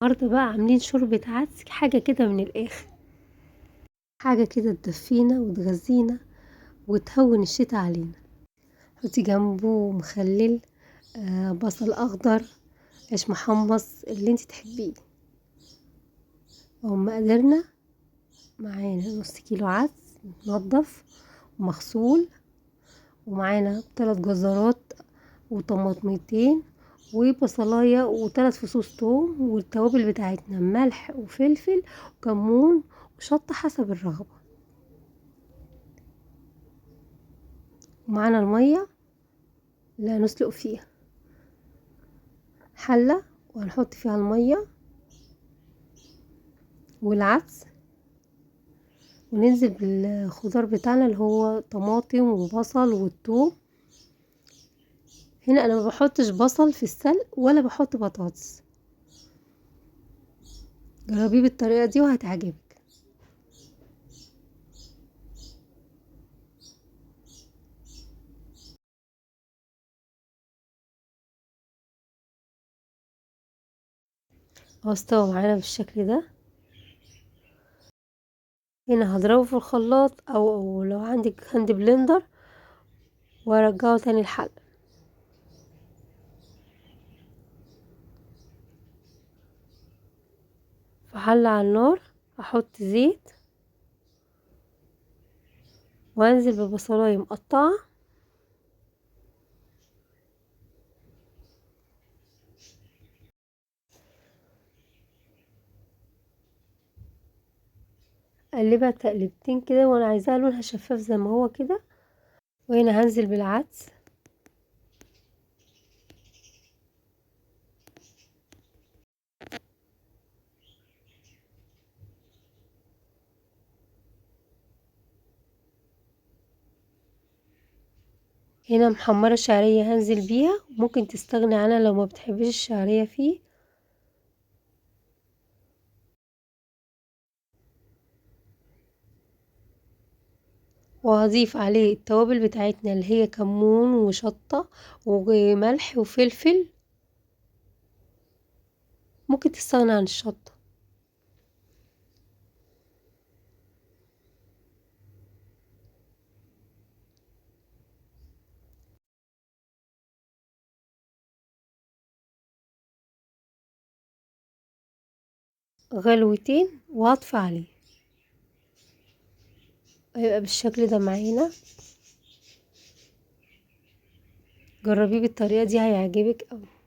النهارده بقى عاملين شوربة عدس، حاجة كده من الآخر، حاجة كده تدفينا وتغذينا وتهون الشتا علينا. حطي جنبه مخلل، بصل أخضر، عيش محمص اللي انتي تحبيه. مقاديرنا: معانا نص كيلو عدس متنضف ومغسول، ومعانا 3 جزرات وطماطميتين وبصلايه و3 فصوص توم، والتوابل بتاعتنا ملح وفلفل وكمون وشطه حسب الرغبه. ومعانا الميه اللي هنسلق فيها، حله وهنحط فيها الميه والعدس، وننزل بالخضار بتاعنا اللي هو طماطم وبصل والثوم. هنا انا ما بحطش بصل في السلق ولا بحط بطاطس، جربيه بالطريقه دي وهتعجبك. استوى معانا بالشكل ده. هنا هضربه في الخلاط او لو عندك هاند بلندر وارجعه تاني الحل. في حلة على النار احط زيت وانزل ببصلايه مقطعه، اقلبها تقلبتين كده وانا عايزاها لونها شفاف زي ما هو كده. وهنا هنزل بالعدس، هنا محمرة شعرية هنزل بيها، ممكن تستغني عنها لو ما بتحبيش الشعرية فيه. وهضيف عليه التوابل بتاعتنا اللي هي كمون وشطة وملح وفلفل، ممكن تستغنى عن الشطة. غلوتين وهطفي عليه، هيبقى بالشكل ده معانا. جربيه بالطريقة دي هيعجبك اوي.